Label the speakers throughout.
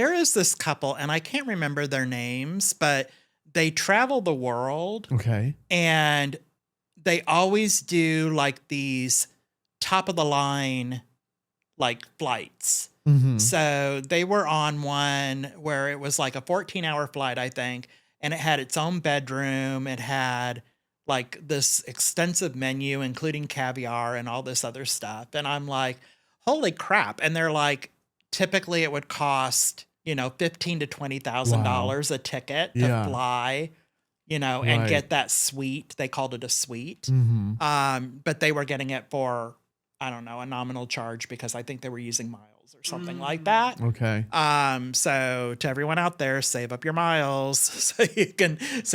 Speaker 1: There is this couple, and I can't remember their names, but they travel the world
Speaker 2: Okay.
Speaker 1: and they always do like these top of the line like flights.
Speaker 2: Mm-hmm.
Speaker 1: So they were on one where it was like a 14-hour flight, I think, and it had its own bedroom. It had like this extensive menu, including caviar and all this other stuff. And I'm like, holy crap. And they're like, typically it would cost, $15,000 to $20,000 a ticket to fly, and get that suite. They called it a suite.
Speaker 2: Mm-hmm.
Speaker 1: But they were getting it for, I don't know, a nominal charge because I think they were using miles or something like that.
Speaker 2: Okay.
Speaker 1: So to everyone out there, save up your miles so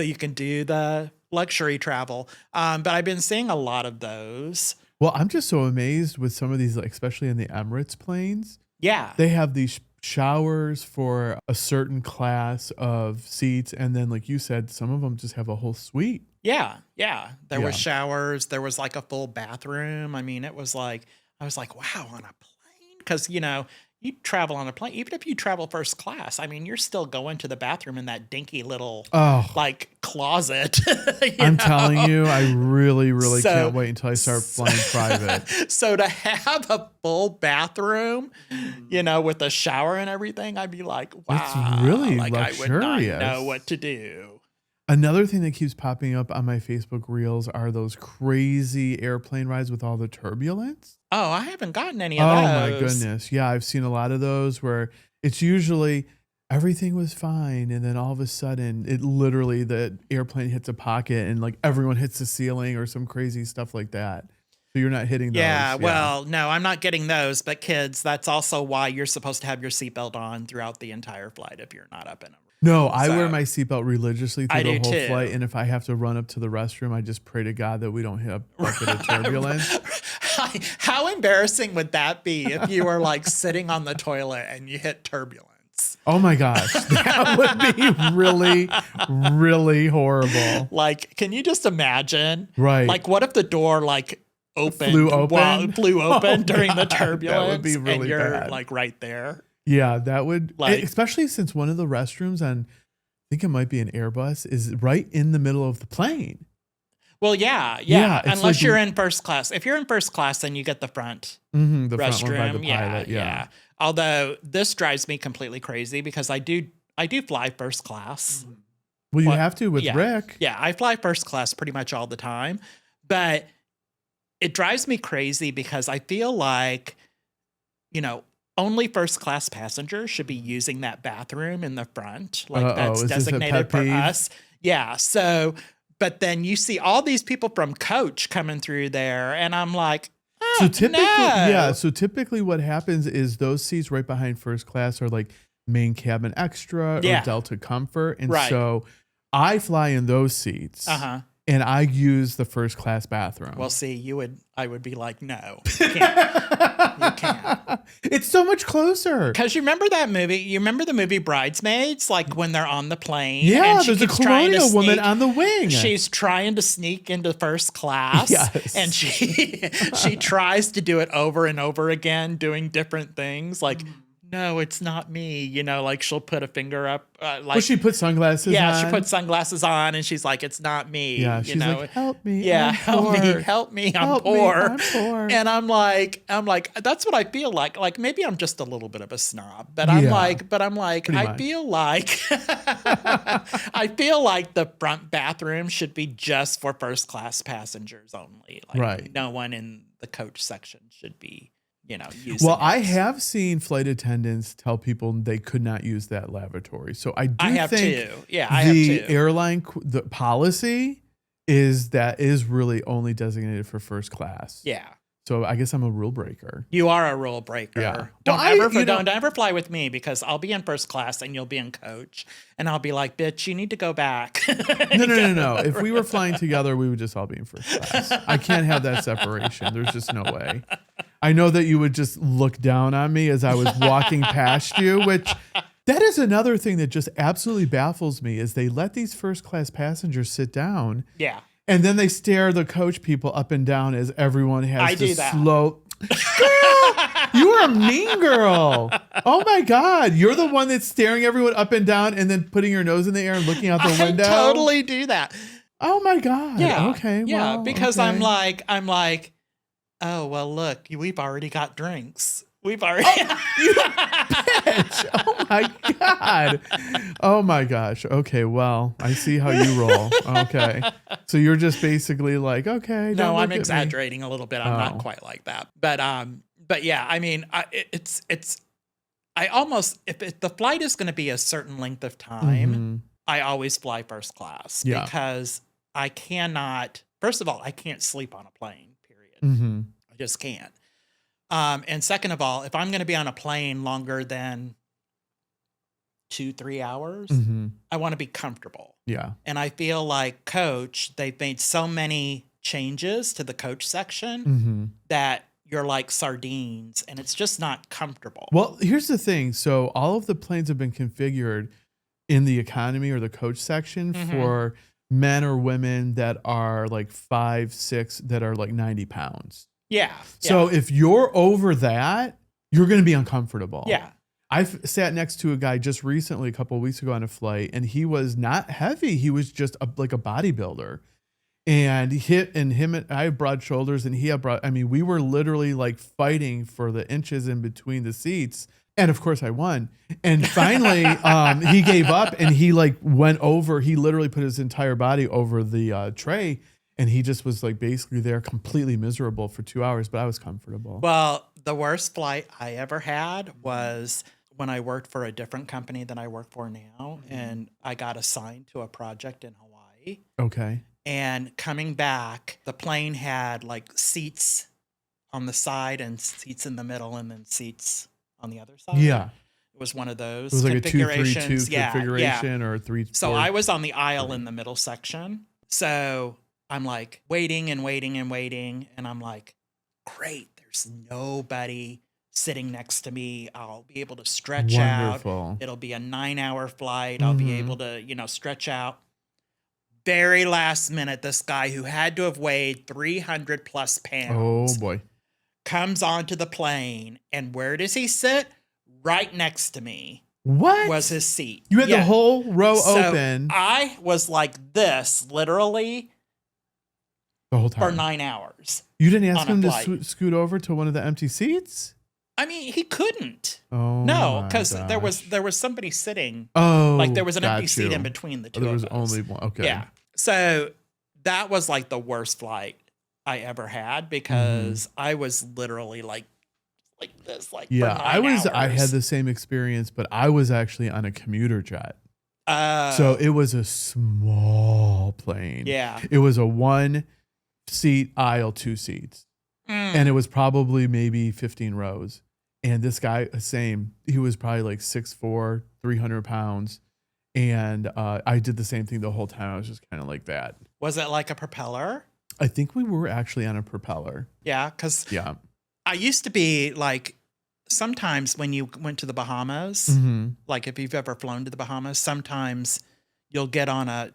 Speaker 1: you can do the luxury travel. But I've been seeing a lot of those.
Speaker 2: Well, I'm just so amazed with some of these, like, especially in the Emirates planes.
Speaker 1: Yeah.
Speaker 2: They have these showers for a certain class of seats. And then, like you said, some of them just have a whole suite.
Speaker 1: Yeah. There were showers. There was like a full bathroom. I mean, it was like, I was like, wow, on a plane? Because, you travel on a plane, even if you travel first class, I mean, you're still going to the bathroom in that dinky little like closet.
Speaker 2: I'm telling you, I really, really can't wait until I start flying private.
Speaker 1: So to have a full bathroom, with a shower and everything, I'd be like, wow.
Speaker 2: It's really
Speaker 1: like
Speaker 2: luxurious.
Speaker 1: I would not know what to do.
Speaker 2: Another thing that keeps popping up on my Facebook reels are those crazy airplane rides with all the turbulence.
Speaker 1: Oh, I haven't gotten any of those.
Speaker 2: Oh my goodness. Yeah, I've seen a lot of those where it's usually everything was fine and then all of a sudden it literally the airplane hits a pocket and like everyone hits the ceiling or some crazy stuff like that. So you're not hitting those.
Speaker 1: Yeah, well, no, I'm not getting those, but kids, that's also why you're supposed to have your seatbelt on throughout the entire flight if you're not up in them.
Speaker 2: No, I wear my seatbelt religiously through the whole
Speaker 1: too.
Speaker 2: flight. And if I have to run up to the restroom, I just pray to God that we don't hit a bucket of turbulence.
Speaker 1: How embarrassing would that be if you were like sitting on the toilet and you hit turbulence?
Speaker 2: Oh my gosh. That would be really, really horrible.
Speaker 1: Like, can you just imagine?
Speaker 2: Right.
Speaker 1: Like, what if the door opened,
Speaker 2: flew open
Speaker 1: during the turbulence?
Speaker 2: That would be really
Speaker 1: and you're
Speaker 2: bad.
Speaker 1: like right there.
Speaker 2: Yeah, that would, especially since one of the restrooms on, I think it might be an Airbus, is right in the middle of the plane.
Speaker 1: Well, yeah. Unless you're in first class. If you're in first class, then you get the front
Speaker 2: the
Speaker 1: restroom.
Speaker 2: Front one by the pilot,
Speaker 1: yeah. Although this drives me completely crazy because I do fly first class.
Speaker 2: Well, you have to with Rick.
Speaker 1: Yeah, I fly first class pretty much all the time, but it drives me crazy because I feel like, only first class passengers should be using that bathroom in the front. Like that's designated for us. Yeah. So, but then you see all these people from coach coming through there and I'm like,
Speaker 2: so typically what happens is those seats right behind first class are like main cabin extra or Delta Comfort. And so I fly in those seats. And I use the first class bathroom.
Speaker 1: Well, see, I would be like, no, you can't. You can't.
Speaker 2: It's so much closer.
Speaker 1: Because you remember that movie? You remember the movie Bridesmaids? Like when they're on the plane.
Speaker 2: Yeah, and there's a colonial woman on the wing.
Speaker 1: She's trying to sneak into first class.
Speaker 2: Yes.
Speaker 1: And she tries to do it over and over again, doing different things. Like, no, it's not me. Like she'll put a finger up.
Speaker 2: She put sunglasses on.
Speaker 1: Yeah, she put sunglasses on and she's like, it's not me.
Speaker 2: Yeah, she's like, help me.
Speaker 1: Yeah, help me. I'm poor.
Speaker 2: I'm poor.
Speaker 1: And I'm like, that's what I feel like. Like maybe I'm just a little bit of a snob, but I'm like, I feel like, I feel like the front bathroom should be just for first class passengers only. Like no one in the coach section should be.
Speaker 2: Well, I have seen flight attendants tell people they could not use that lavatory. So I think the airline the policy is really only designated for first class.
Speaker 1: Yeah.
Speaker 2: So I guess I'm a rule breaker.
Speaker 1: You are a rule breaker.
Speaker 2: Yeah.
Speaker 1: Don't ever fly with me because I'll be in first class and you'll be in coach. And I'll be like, bitch, you need to go back.
Speaker 2: No. If we were flying together, we would just all be in first class. I can't have that separation. There's just no way. I know that you would just look down on me as I was walking past you, which that is another thing that just absolutely baffles me is they let these first class passengers sit down.
Speaker 1: Yeah.
Speaker 2: And then they stare the coach people up and down as everyone has to slow. Girl, You were a mean girl. Oh my God. You're the one that's staring everyone up and down and then putting your nose in the air and looking out the window.
Speaker 1: I totally do that.
Speaker 2: Oh my God.
Speaker 1: Yeah.
Speaker 2: Okay.
Speaker 1: Yeah.
Speaker 2: Well,
Speaker 1: Because
Speaker 2: okay.
Speaker 1: I'm like, oh, well, look, we've already got drinks. We've already.
Speaker 2: You bitch. Oh my God. Oh my gosh. Okay. Well, I see how you roll. Okay. So you're just basically like, okay.
Speaker 1: No,
Speaker 2: don't
Speaker 1: I'm
Speaker 2: look at me.
Speaker 1: exaggerating a little bit. I'm not
Speaker 2: Oh.
Speaker 1: quite like that. But yeah, I mean, I almost, if the flight is going to be a certain length of time,
Speaker 2: Mhm.
Speaker 1: I always fly first class
Speaker 2: Yeah.
Speaker 1: because I cannot, first of all, I can't sleep on a plane, period.
Speaker 2: Mhm.
Speaker 1: I just can't. And second of all, if I'm going to be on a plane longer than 2-3 hours,
Speaker 2: Mhm.
Speaker 1: I want to be comfortable.
Speaker 2: Yeah.
Speaker 1: And I feel like coach, they've made so many changes to the coach section
Speaker 2: Mhm.
Speaker 1: that you're like sardines and it's just not comfortable.
Speaker 2: Well, here's the thing. So all of the planes have been configured in the economy or the coach section for men or women that are like 5'6", that are like 90 pounds.
Speaker 1: Yeah.
Speaker 2: So if you're over that, you're going to be uncomfortable.
Speaker 1: Yeah.
Speaker 2: I've sat next to a guy just recently, a couple of weeks ago on a flight, and he was not heavy. He was just like a bodybuilder. And I have broad shoulders and he had broad. I mean, we were literally like fighting for the inches in between the seats. And of course I won. And finally, he gave up and he like went over, he literally put his entire body over the tray. And he just was like basically there completely miserable for 2 hours, but I was comfortable.
Speaker 1: Well, the worst flight I ever had was when I worked for a different company than I work for now. And I got assigned to a project in Hawaii.
Speaker 2: Okay.
Speaker 1: And coming back, the plane had like seats on the side and seats in the middle and then seats on the other side.
Speaker 2: Yeah.
Speaker 1: It was one of those
Speaker 2: It was like a 2-3-2
Speaker 1: configurations.
Speaker 2: configuration or 3.
Speaker 1: So I was on the aisle in the middle section. So I'm like waiting and waiting and waiting. And I'm like, great, there's nobody sitting next to me. I'll be able to stretch out. It'll be a 9-hour flight. I'll be able to, stretch out. Very last minute, this guy who had to have weighed 300 plus pounds.
Speaker 2: Oh boy.
Speaker 1: Comes onto the plane. And where does he sit? Right next to me.
Speaker 2: What
Speaker 1: was his seat?
Speaker 2: You had the whole row open.
Speaker 1: I was like this, literally,
Speaker 2: the whole time
Speaker 1: for 9 hours.
Speaker 2: You didn't ask him to scoot over to one of the empty seats?
Speaker 1: I mean, he couldn't.
Speaker 2: Oh
Speaker 1: no, because there was somebody sitting.
Speaker 2: Oh,
Speaker 1: like there was an empty seat in between the two.
Speaker 2: There was
Speaker 1: of us.
Speaker 2: only one. Okay.
Speaker 1: Yeah. So that was like the worst flight I ever had because I was literally like this, like
Speaker 2: yeah.
Speaker 1: for 9 hours.
Speaker 2: I had the same experience, but I was actually on a commuter jet. So it was a small plane.
Speaker 1: Yeah.
Speaker 2: It was a 1 seat aisle, 2 seats. And it was probably maybe 15 rows. And this guy, he was probably like 6'4", 300 pounds. And I did the same thing the whole time. I was just kind of like that.
Speaker 1: Was it like a propeller?
Speaker 2: I think we were actually on a propeller.
Speaker 1: Yeah, because I used to be like, sometimes when you went to the Bahamas, like if you've ever flown to the Bahamas, sometimes you'll get on a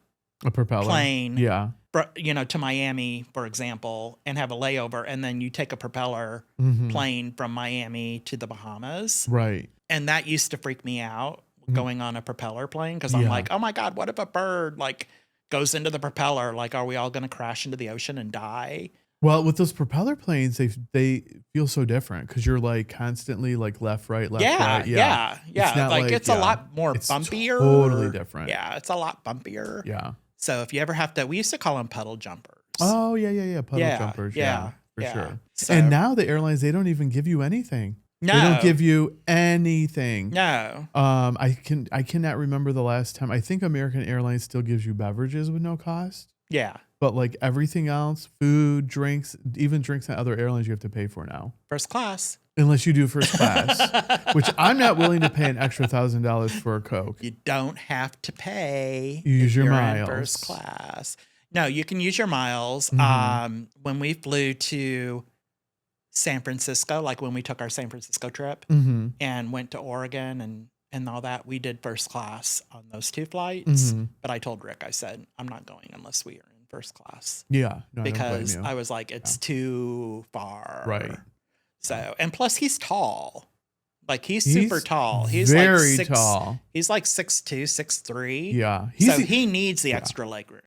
Speaker 2: propeller
Speaker 1: plane.
Speaker 2: Yeah.
Speaker 1: To Miami, for example, and have a layover, and then you take a propeller plane from Miami to the Bahamas.
Speaker 2: Right.
Speaker 1: And that used to freak me out, going on a propeller plane, because I'm like, oh my God, what if a bird like goes into the propeller? Like, are we all going to crash into the ocean and die?
Speaker 2: Well, with those propeller planes, they feel so different because you're like constantly like left, right, left, right.
Speaker 1: Yeah. It's a lot more bumpier.
Speaker 2: Totally different.
Speaker 1: Yeah, it's a lot bumpier.
Speaker 2: Yeah.
Speaker 1: So if you ever have to, we used to call them puddle jumpers.
Speaker 2: Oh, yeah. Puddle jumpers. Yeah, for sure.
Speaker 1: So,
Speaker 2: and now the airlines, they don't even give you anything.
Speaker 1: No.
Speaker 2: They don't give you anything.
Speaker 1: No.
Speaker 2: I cannot remember the last time. I think American Airlines still gives you beverages with no cost.
Speaker 1: Yeah.
Speaker 2: But like everything else, food, drinks, even drinks on other airlines, you have to pay for now.
Speaker 1: First class.
Speaker 2: Unless you do first class, which I'm not willing to pay an extra $1,000 for a Coke.
Speaker 1: You don't have to pay.
Speaker 2: You use your miles.
Speaker 1: In first class. No, you can use your miles. When we flew to San Francisco, like when we took our San Francisco trip and went to Oregon and all that, we did first class on those 2 flights. But I told Rick, I said, I'm not going unless we are in first class.
Speaker 2: Yeah. No,
Speaker 1: because I was like, it's too far.
Speaker 2: Right.
Speaker 1: So, and plus he's tall. Like he's
Speaker 2: He's
Speaker 1: super tall. He's
Speaker 2: very
Speaker 1: like
Speaker 2: tall.
Speaker 1: He's like 6'2", 6'3".
Speaker 2: Yeah.
Speaker 1: So he needs the
Speaker 2: yeah.
Speaker 1: extra leg room.